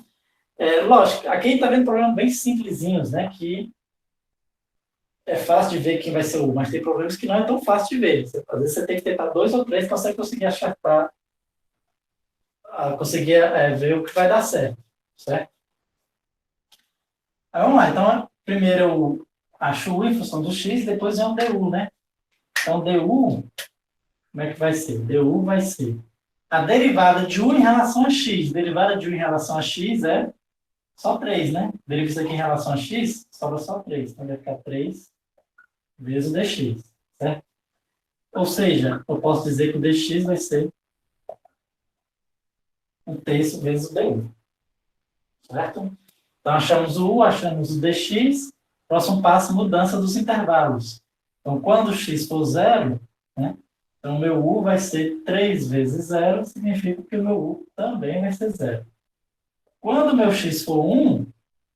Lógico, aqui a gente está vendo problemas bem simplesinhos, né? Que é fácil de ver quem vai ser o U, mas tem problemas que não é tão fácil de ver. Às vezes você tem que tentar 2 ou 3 para você conseguir acertar, conseguir ver o que vai dar certo, certo? Aí vamos lá. Então, primeiro eu acho U em função do X, depois é um DU, né? Então, DU, como é que vai ser? DU vai ser a derivada de U em relação a X. Derivada de U em relação a X é só 3, né? Deriva isso aqui em relação a X, sobra só 3. Então, vai ficar 3 vezes o dx, certo? Ou seja, eu posso dizer que o dx vai ser 1/3 vezes o du, certo? Então, achamos o u, achamos o dx. Próximo passo, mudança dos intervalos. Então, quando o x for zero, né? Então, o meu u vai ser 3 vezes zero, significa que o meu u também vai ser zero. Quando o meu x for 1,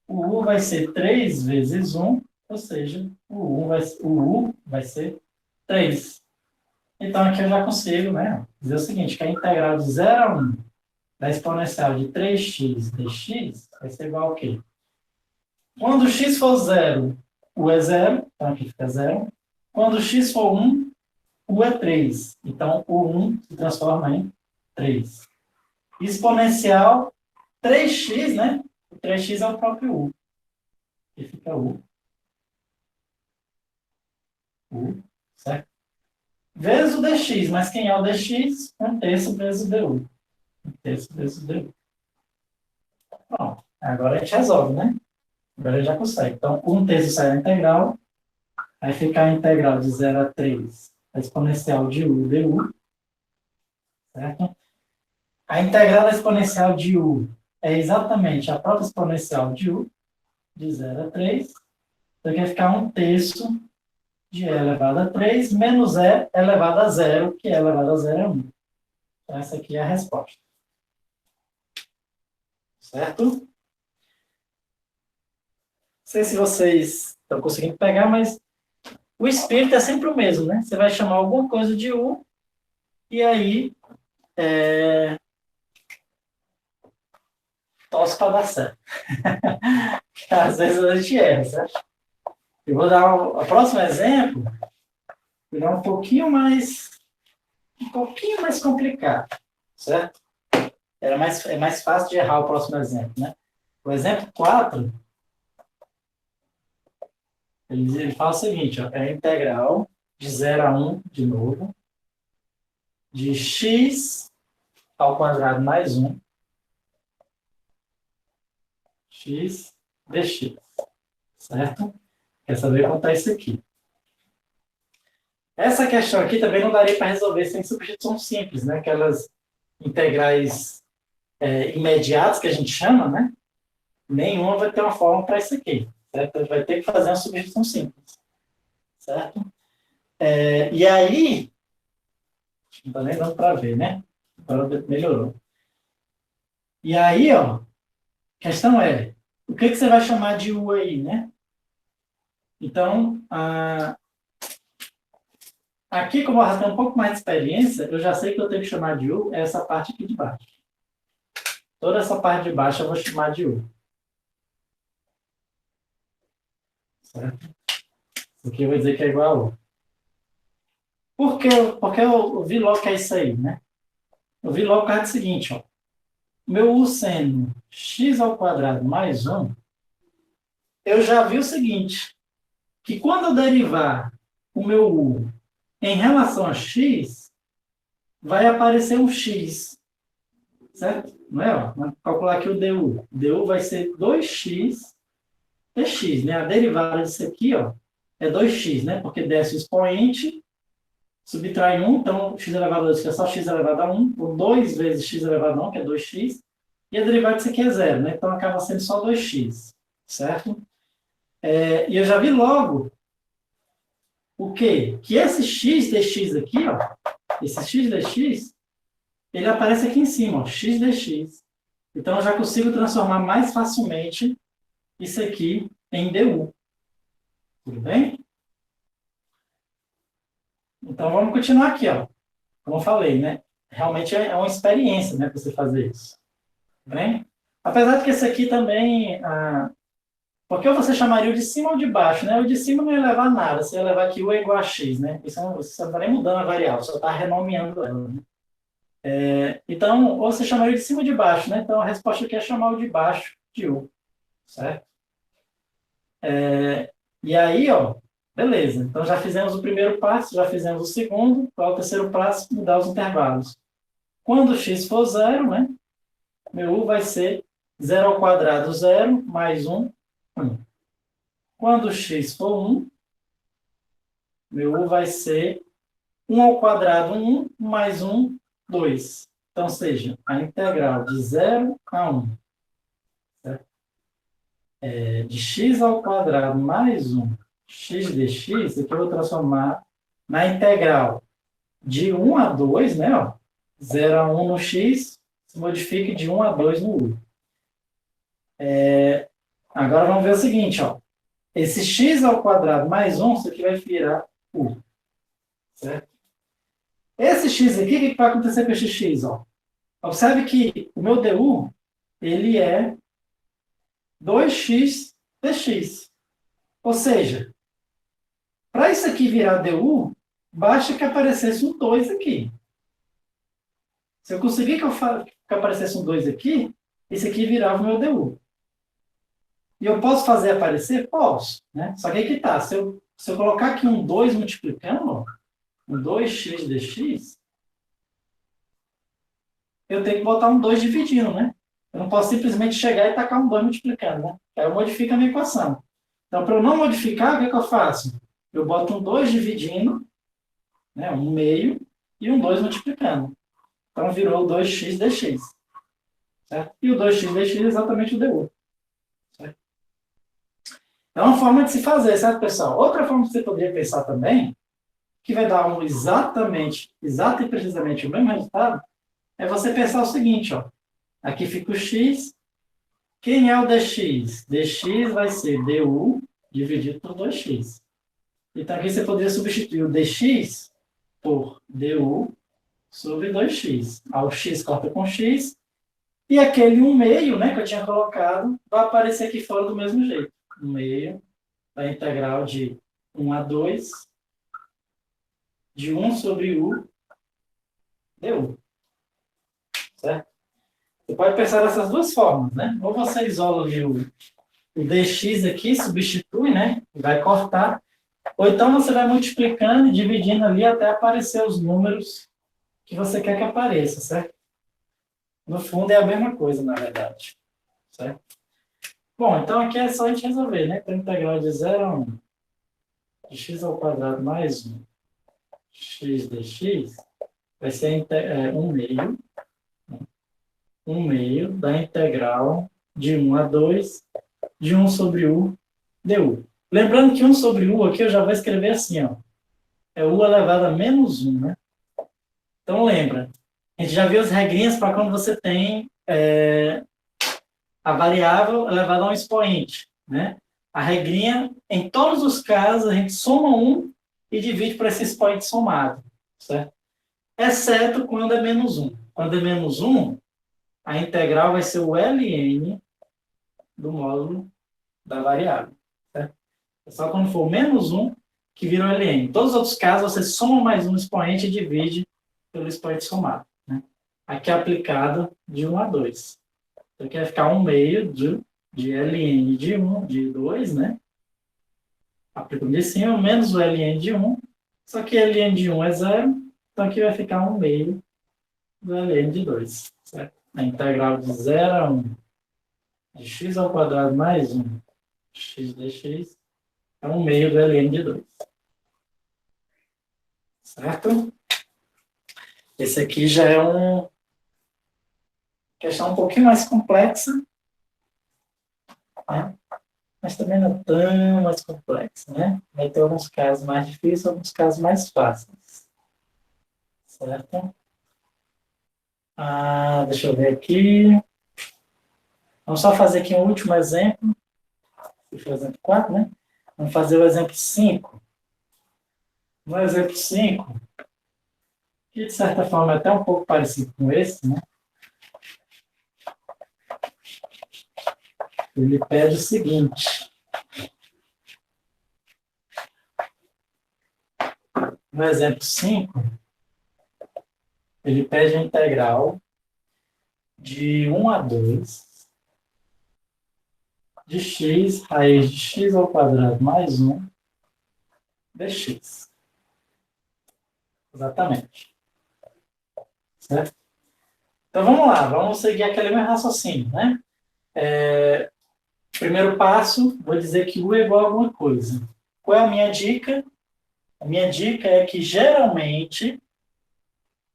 o u vai ser 3 vezes 1, ou seja, o u vai ser 3. Então, aqui eu já consigo, né, dizer o seguinte, que a integral de 0 a 1 da exponencial de 3x dx vai ser igual ao quê? Quando x for 0, u é 0, então aqui fica 0. Quando x for 1, u é 3. Então, o 1 se transforma em 3. Exponencial 3x, né? O 3x é o próprio u. Aqui fica u, certo? Vezes o dx, mas quem é o dx? 1/3 vezes o du. 1/3 vezes o du. Pronto. Agora a gente resolve, né? Agora já consegue. Então, 1/3 sai a integral. Aí fica a integral de 0 a 3, a exponencial de u du, certo? A integral da exponencial de u é exatamente a própria exponencial de u, de 0 a 3. Então, aqui vai ficar 1/3 de e elevado a 3 menos e elevado a 0, que e elevado a 0 é 1. Então, essa aqui é a resposta. Certo? Não sei se vocês estão conseguindo pegar, mas o espírito é sempre o mesmo, né? Você vai chamar alguma coisa de u, e aí torce para dar certo. Às vezes a gente erra, certo? Eu vou dar o próximo exemplo, que é um pouquinho mais complicado, certo? É mais fácil de errar o próximo exemplo, né? O exemplo 4, ele fala o seguinte, ó, é a integral de 0 a 1, de novo, de x ao quadrado mais 1, x dx, certo? Quer saber quanto é isso aqui? Essa questão aqui também não daria para resolver sem substituição simples, né? Aquelas integrais imediatas que a gente chama, né? Nenhuma vai ter uma forma para isso aqui, certo? Vai ter que fazer uma substituição simples, certo? E aí, não está nem dando para ver, né? Agora melhorou. E aí, ó, a questão é, o que você vai chamar de U aí, né? Então, aqui, como eu já tenho um pouco mais de experiência, eu já sei que eu tenho que chamar de U essa parte aqui de baixo. Toda essa parte de baixo eu vou chamar de U. Certo? Isso aqui eu vou dizer que é igual a U. Porque eu vi logo que é isso aí, né? Eu vi logo que é o seguinte, ó. Meu U sendo x ao quadrado mais 1, eu já vi o seguinte, que quando eu derivar o meu U em relação a x, vai aparecer um x, certo? Não é? Ó, vamos calcular aqui o du. Du vai ser 2x dx, né? A derivada disso aqui, ó, é 2x, né? Porque desce o expoente, subtrai 1, então x elevado a 2 é só x elevado a 1, ou 2 vezes x elevado a 1, que é 2x, e a derivada disso aqui é zero, né? Então acaba sendo só 2x, certo? E eu já vi logo o quê? Que esse x dx aqui, ó, esse x dx, ele aparece aqui em cima, ó, x dx. Então, eu já consigo transformar mais facilmente isso aqui em du. Tudo bem? Então, vamos continuar aqui, ó. Como eu falei, né? Realmente é uma experiência, né, para você fazer isso. Tudo bem? Apesar de que esse aqui também... porque você chamaria o de cima ou de baixo, né? O de cima não ia levar nada, você ia levar aqui u é igual a x, né? Isso você não está nem mudando a variável, só está renomeando ela, né? Então, ou você chamaria de cima ou de baixo, né? Então, a resposta aqui é chamar o de baixo de u, certo? E aí, ó, beleza. Então, já fizemos o primeiro passo, já fizemos o segundo. Qual é o terceiro passo? Mudar os intervalos. Quando x for zero, né? Meu u vai ser 0 ao quadrado, 0, mais 1, 1. Quando x for 1, meu u vai ser 1 ao quadrado, 1, mais 1, 2. Então, seja, a integral de 0 a 1, certo? De x ao quadrado mais 1, x dx, aqui eu vou transformar na integral de 1 a 2, né? Ó, 0 a 1 no x, se modifique de 1 a 2 no u. Agora vamos ver o seguinte, ó. Esse x ao quadrado mais 1, isso aqui vai virar u, certo? Esse x aqui, o que vai acontecer com esse x? Ó? Observe que o meu du, ele é 2x dx. Ou seja, para isso aqui virar du, basta que aparecesse um 2 aqui. Se eu conseguir que aparecesse um 2 aqui, esse aqui virava o meu du. E eu posso fazer aparecer? Posso. Né? Só que aí que tá. Se eu colocar aqui um 2 multiplicando, ó, um 2x dx, eu tenho que botar um 2 dividindo, né? Eu não posso simplesmente chegar e tacar um 2 multiplicando, né? Aí eu modifico a minha equação. Então, para eu não modificar, o que eu faço? Eu boto um 2 dividindo, né, um meio, e um 2 multiplicando. Então, virou 2x dx. Certo? E o 2x dx é exatamente o du. Certo? É uma forma de se fazer, certo, pessoal? Outra forma que você poderia pensar também, que vai dar exato e precisamente o mesmo resultado, é você pensar o seguinte, ó. Aqui fica o x. Quem é o dx? Dx vai ser du dividido por 2x. Então, aqui você poderia substituir o dx por du sobre 2x. O x corta com x. E aquele 1 meio, né, que eu tinha colocado, vai aparecer aqui fora do mesmo jeito. 1 meio da integral de 1 a 2 de 1 sobre u du. Certo? Você pode pensar dessas duas formas, né? Ou você isola ali o dx aqui, substitui, né? Vai cortar. Ou então você vai multiplicando e dividindo ali até aparecer os números que você quer que apareça, certo? No fundo é a mesma coisa, na verdade. Certo? Bom, então aqui é só a gente resolver, né? Então, integral de 0 a 1 de x ao quadrado mais 1 x dx vai ser 1 meio da integral de 1 a 2 de 1 sobre u du. Lembrando que 1 sobre u aqui eu já vou escrever assim, ó. É u elevado a menos 1, né? Então lembra, a gente já viu as regrinhas para quando você tem a variável elevada a um expoente, né? A regrinha, em todos os casos, a gente soma 1 e divide por esse expoente somado, certo? Exceto quando é menos 1. Quando é menos 1, a integral vai ser o ln do módulo da variável, certo? É só quando for menos 1 que vira o ln. Em todos os outros casos, você soma mais um expoente e divide pelo expoente somado, né? Aqui é aplicado de 1 a 2. Então, aqui vai ficar 1 meio de ln de 1, de 2, né? Aplicando de cima, menos o ln de 1. Só que ln de 1 é 0, então aqui vai ficar 1 meio do ln de 2, certo? A integral de 0 a 1 de x ao quadrado mais 1 x dx é 1 meio do ln de 2. Certo? Esse aqui já é uma questão um pouquinho mais complexa, né? Mas também não é tão mais complexa, né? Vai ter alguns casos mais difíceis, alguns casos mais fáceis. Certo? Deixa eu ver aqui. Vamos só fazer aqui um último exemplo. Esse foi o exemplo 4, né? Vamos fazer o exemplo 5. No exemplo 5, que de certa forma é até um pouco parecido com esse, né? Ele pede o seguinte. No exemplo 5, ele pede a integral de 1 a 2 de x raiz de x ao quadrado mais 1 dx. Exatamente. Certo? Então vamos lá, vamos seguir aquele mesmo raciocínio, né? Primeiro passo, vou dizer que u é igual a alguma coisa. Qual é a minha dica? A minha dica é que geralmente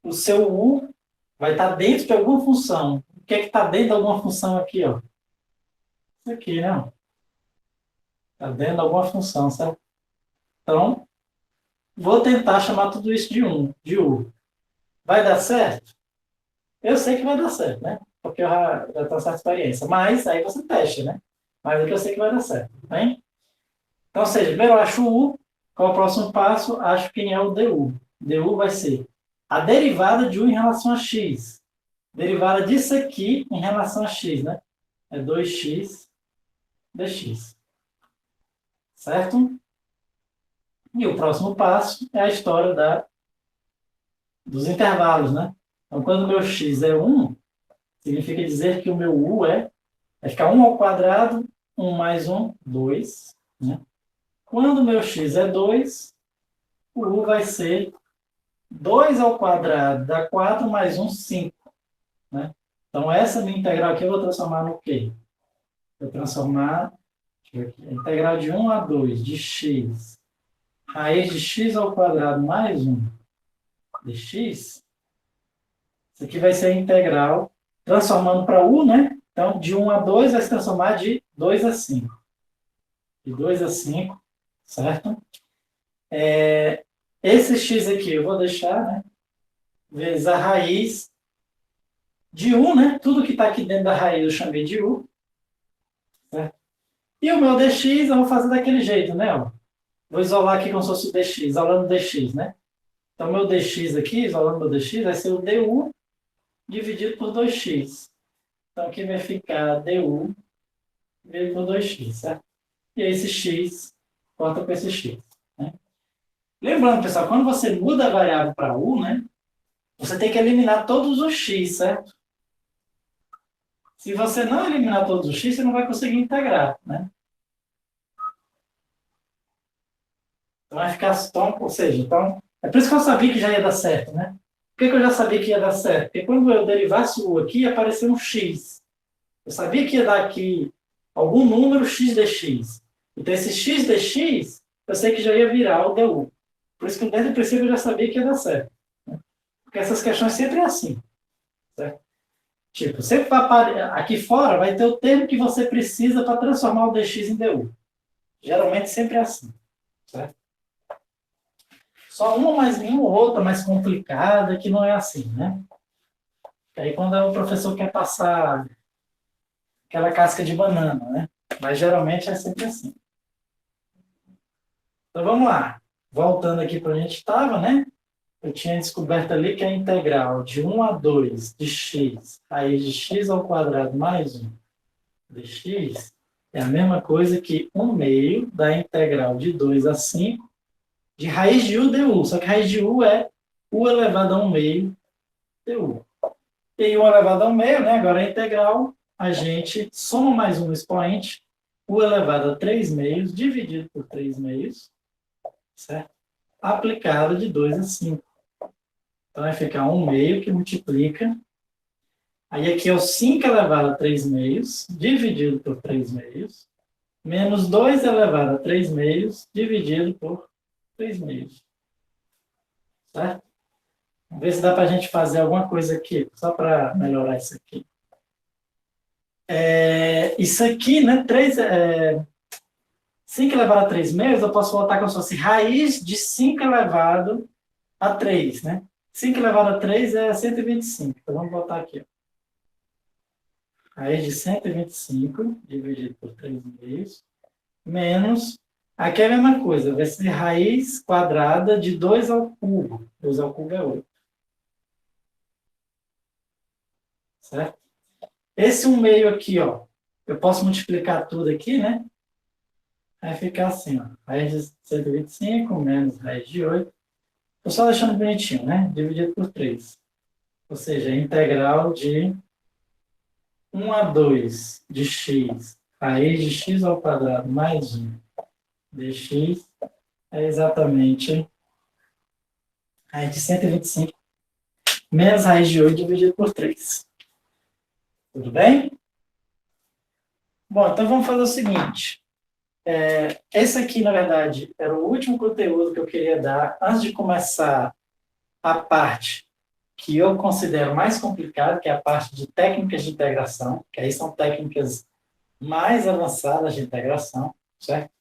o seu u vai estar dentro de alguma função. O que é que está dentro de alguma função aqui, ó? Isso aqui, né? Está dentro de alguma função, certo? Então, vou tentar chamar tudo isso de u. Vai dar certo? Eu sei que vai dar certo, né? Porque eu já tenho essa experiência. Mas aí você testa, né? Mas eu sei que vai dar certo, bem? Então, ou seja, primeiro eu acho o u. Qual é o próximo passo? Acho quem é o du. Du vai ser a derivada de u em relação a x. Derivada disso aqui em relação a x, né? É 2x dx. Certo? E o próximo passo é a história dos intervalos, né? Então, quando o meu x é 1, significa dizer que o meu u vai ficar 1 ao quadrado, 1 mais 1, 2. Né? Quando o meu x é 2, o u vai ser 2 ao quadrado dá 4 mais 1, 5. Né? Então, essa minha integral aqui eu vou transformar no quê? Vou transformar a integral de 1 a 2 de x, raiz de x ao quadrado mais 1 dx. Isso aqui vai ser a integral, transformando para u, né? Então, de 1 a 2 vai se transformar de 2 a 5. De 2 a 5, certo? Esse x aqui eu vou deixar, né? Vezes a raiz de u, né? Tudo que está aqui dentro da raiz eu chamei de u. Certo? E o meu dx eu vou fazer daquele jeito, né? Ó. Vou isolar aqui como se fosse o dx, isolando o dx, né? Então, meu dx aqui, isolando meu dx, vai ser o du dividido por 2x. Então, aqui vai ficar du dividido por 2x, certo? E esse x corta com esse x. Né? Lembrando, pessoal, quando você muda a variável para u, né? Você tem que eliminar todos os x, certo? Se você não eliminar todos os x, você não vai conseguir integrar, né? Então vai ficar só, ou seja, então, é por isso que eu sabia que já ia dar certo, né? Por que eu já sabia que ia dar certo? Porque quando eu derivasse o u aqui, ia aparecer um x. Eu sabia que ia dar aqui algum número x dx. Então, esse x dx, eu sei que já ia virar o du. Por isso que desde o princípio eu já sabia que ia dar certo. Né? Porque essas questões sempre é assim. Certo? Tipo, sempre aqui fora vai ter o termo que você precisa para transformar o dx em du. Geralmente sempre é assim. Certo? Só uma mais nenhuma outra mais complicada que não é assim, né? Aí quando o professor quer passar aquela casca de banana, né? Mas geralmente é sempre assim. Então vamos lá. Voltando aqui para onde a gente estava, né? Eu tinha descoberto ali que a integral de 1 a 2 de x, raiz de x ao quadrado mais 1 dx, é a mesma coisa que 1 meio da integral de 2 a 5 de raiz de u du. Só que raiz de u é u elevado a 1 meio du. E u elevado a 1 meio, né? Agora a integral, a gente soma mais um expoente, u elevado a 3 meios, dividido por 3 meios, certo? Aplicado de 2 a 5. Então vai ficar 1 meio que multiplica. Aí aqui é o 5 elevado a 3 meios, dividido por 3 meios, menos 2 elevado a 3 meios, dividido por 3 meios. Certo? Vamos ver se dá para a gente fazer alguma coisa aqui, só para melhorar isso aqui. Isso aqui, né? 5 elevado a 3 meios, eu posso voltar como se fosse raiz de 5 elevado a 3, né? 5 elevado a 3 é 125. Então, vamos botar aqui. Ó. Raiz de 125 dividido por 3 meios, menos... Aqui é a mesma coisa, vai ser raiz quadrada de 2 ao cubo. 2 ao cubo é 8. Certo? Esse 1 meio aqui, ó, eu posso multiplicar tudo aqui, né? Vai ficar assim, ó. Raiz de 125 menos raiz de 8. Estou só deixando bonitinho, né? Dividido por 3. Ou seja, integral de 1 a 2 de x, raiz de x ao quadrado mais 1 dx é exatamente raiz de 125 menos raiz de 8 dividido por 3. Tudo bem? Bom, então vamos fazer o seguinte. Esse aqui, na verdade, era o último conteúdo que eu queria dar antes de começar a parte que eu considero mais complicada, que é a parte de técnicas de integração, que aí são técnicas mais avançadas de integração, certo?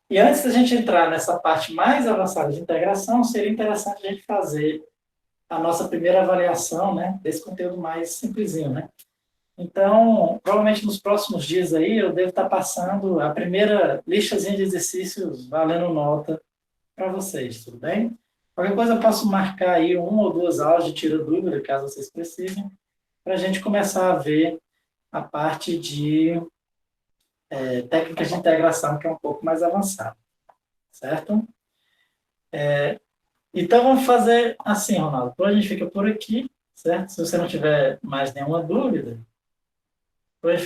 E antes da gente entrar nessa parte mais avançada de integração, seria interessante a gente fazer a nossa primeira avaliação, né, desse conteúdo mais simplesinho, né? Então, provavelmente nos próximos dias aí, eu devo estar passando a primeira listazinha de exercícios valendo nota para vocês, tudo bem? Qualquer coisa eu posso marcar aí 1 ou 2 aulas de tira dúvida, caso vocês precisem, para a gente começar a ver a parte de técnicas de integração, que é um pouco mais avançada, certo? Então, vamos fazer assim, Ronaldo. Então, a gente fica por aqui, certo? Se você não tiver mais nenhuma dúvida,